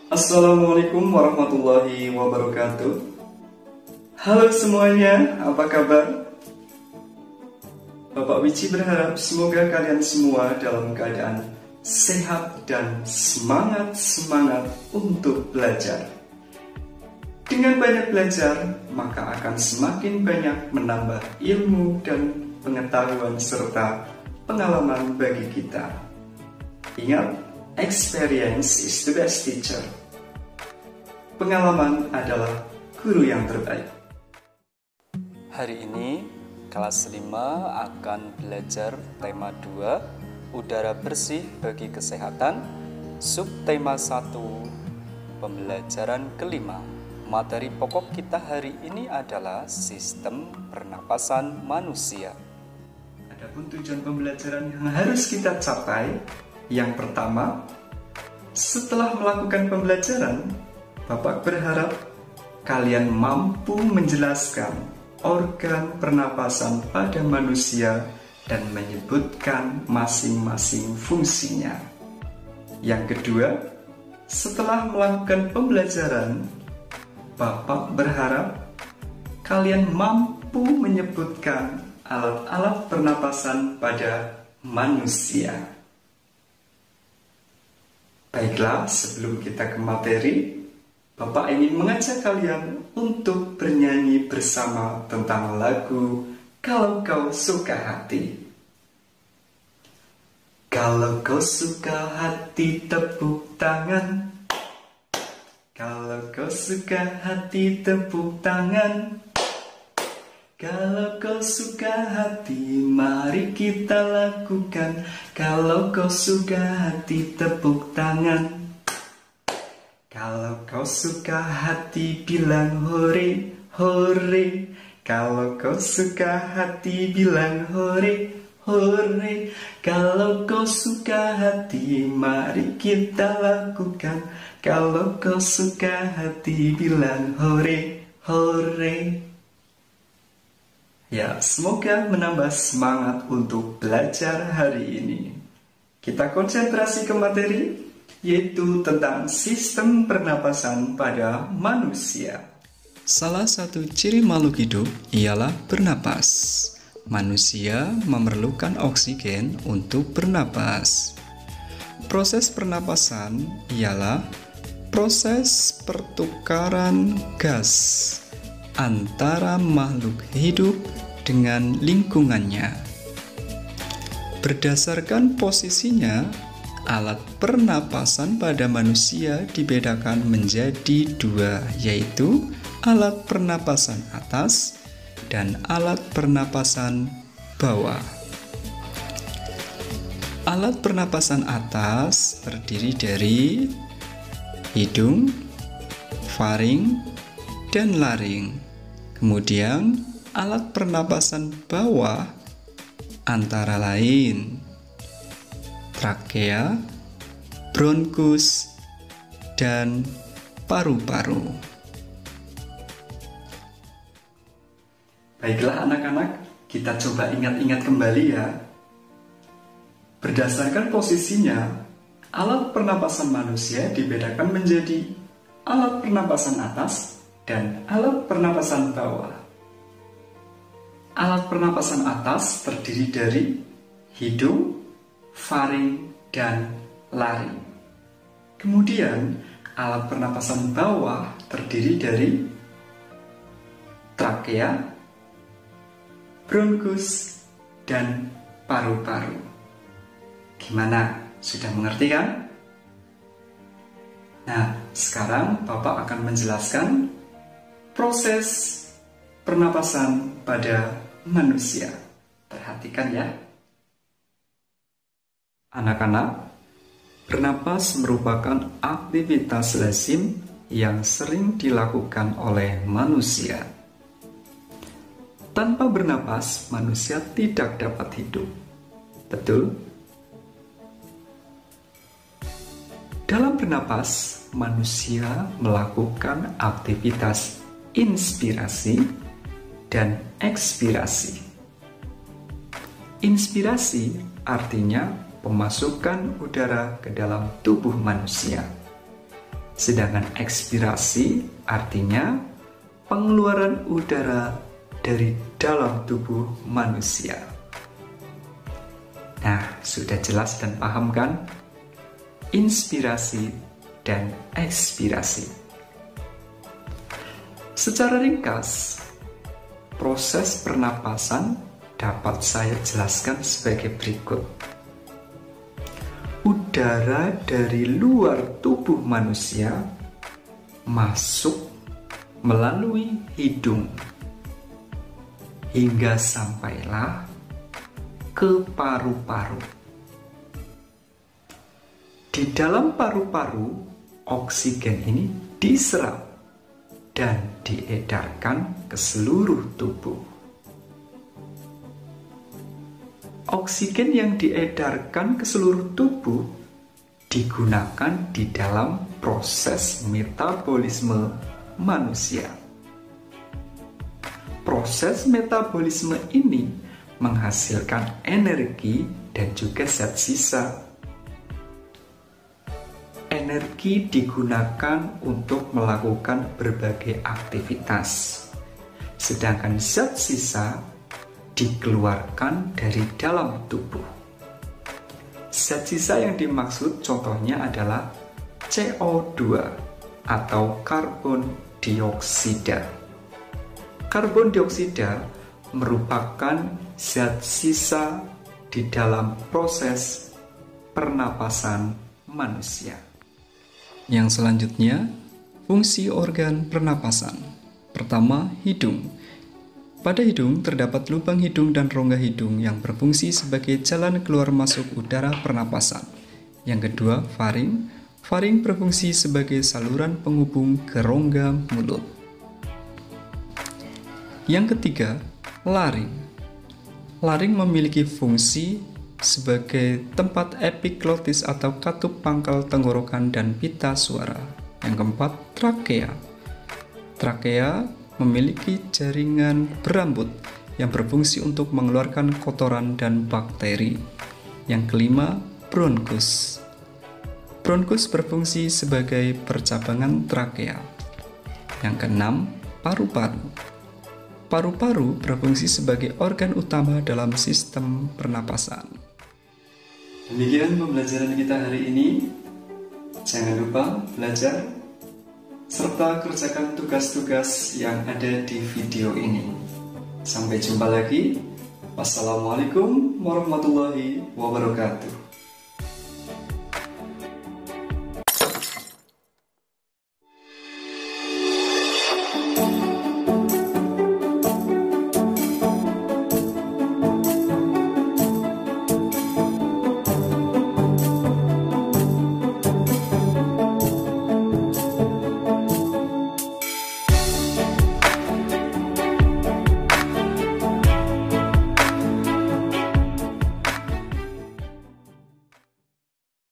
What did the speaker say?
Assalamualaikum warahmatullahi wabarakatuh. Halo semuanya, apa kabar? Bapak Wiji berharap semoga kalian semua dalam keadaan sehat dan semangat untuk belajar. Dengan banyak belajar, maka akan semakin banyak menambah ilmu dan pengetahuan serta pengalaman bagi kita. Ingat, experience is the best teacher. Pengalaman adalah guru yang terbaik. Hari ini kelas 5 akan belajar tema 2 udara bersih bagi kesehatan, subtema 1 pembelajaran kelima. Materi pokok kita hari ini adalah sistem pernapasan manusia. Adapun tujuan pembelajaran yang harus kita capai, yang pertama, setelah melakukan pembelajaran, Bapak berharap kalian mampu menjelaskan organ pernapasan pada manusia dan menyebutkan masing-masing fungsinya. Yang kedua, setelah melakukan pembelajaran, Bapak berharap kalian mampu menyebutkan alat-alat pernapasan pada manusia. Baiklah, sebelum kita ke materi, Bapak ingin mengajak kalian untuk bernyanyi bersama tentang lagu Kalau Kau Suka Hati. Kalau kau suka hati tepuk tangan. Kalau kau suka hati tepuk tangan. Kalau kau suka hati mari kita lakukan. Kalau kau suka hati tepuk tangan. Kalau kau suka hati bilang hore, hore. Kalau kau suka hati bilang hore, hore. Kalau kau suka hati mari kita lakukan. Kalau kau suka hati bilang hore, hore. Ya, semoga menambah semangat untuk belajar hari ini. Kita konsentrasi ke materi, yaitu tentang sistem pernapasan pada manusia. Salah satu ciri makhluk hidup ialah bernapas. Manusia memerlukan oksigen untuk bernapas. Proses pernapasan ialah proses pertukaran gas antara makhluk hidup dengan lingkungannya. Berdasarkan posisinya, alat pernapasan pada manusia dibedakan menjadi dua, yaitu alat pernapasan atas dan alat pernapasan bawah. Alat pernapasan atas terdiri dari hidung, faring, dan laring. Kemudian alat pernapasan bawah antara lain trakea, bronkus, dan paru-paru. Baiklah anak-anak, kita coba ingat-ingat kembali ya. Berdasarkan posisinya, alat pernapasan manusia dibedakan menjadi alat pernapasan atas dan alat pernapasan bawah. Alat pernapasan atas terdiri dari hidung, faring, dan laring. Kemudian, alat pernapasan bawah terdiri dari trakea, bronkus, dan paru-paru. Gimana? Sudah mengerti kan? Nah, sekarang Bapak akan menjelaskan proses pernapasan pada manusia. Perhatikan ya. Anak-anak, bernapas merupakan aktivitas lazim yang sering dilakukan oleh manusia. Tanpa bernapas, manusia tidak dapat hidup. Betul? Dalam bernapas, manusia melakukan aktivitas inspirasi dan ekspirasi. Inspirasi artinya pemasukan udara ke dalam tubuh manusia. Sedangkan ekspirasi artinya pengeluaran udara dari dalam tubuh manusia. Nah, sudah jelas dan paham kan? Inspirasi dan ekspirasi. Secara ringkas, proses pernapasan dapat saya jelaskan sebagai berikut. Udara dari luar tubuh manusia masuk melalui hidung hingga sampailah ke paru-paru. Di dalam paru-paru, oksigen ini diserap dan diedarkan ke seluruh tubuh. Oksigen yang diedarkan ke seluruh tubuh digunakan di dalam proses metabolisme manusia. Proses metabolisme ini menghasilkan energi dan juga zat sisa. Energi digunakan untuk melakukan berbagai aktivitas, sedangkan zat sisa dikeluarkan dari dalam tubuh. Zat sisa yang dimaksud contohnya adalah CO2 atau karbon dioksida. Karbon dioksida merupakan zat sisa di dalam proses pernapasan manusia. Yang selanjutnya, fungsi organ pernapasan. Pertama, hidung. Pada hidung terdapat lubang hidung dan rongga hidung yang berfungsi sebagai jalan keluar masuk udara pernapasan. Yang kedua, faring. Faring berfungsi sebagai saluran penghubung ke rongga mulut. Yang ketiga, laring. Laring memiliki fungsi sebagai tempat epiglotis atau katup pangkal tenggorokan dan pita suara. Yang keempat, trakea. Trakea memiliki jaringan berambut yang berfungsi untuk mengeluarkan kotoran dan bakteri. Yang kelima, bronkus. Bronkus berfungsi sebagai percabangan trakea. Yang keenam, paru-paru. Paru-paru berfungsi sebagai organ utama dalam sistem pernapasan. Demikian pembelajaran kita hari ini. Jangan lupa belajar serta kerjakan tugas-tugas yang ada di video ini. Sampai jumpa lagi. Wassalamualaikum warahmatullahi wabarakatuh.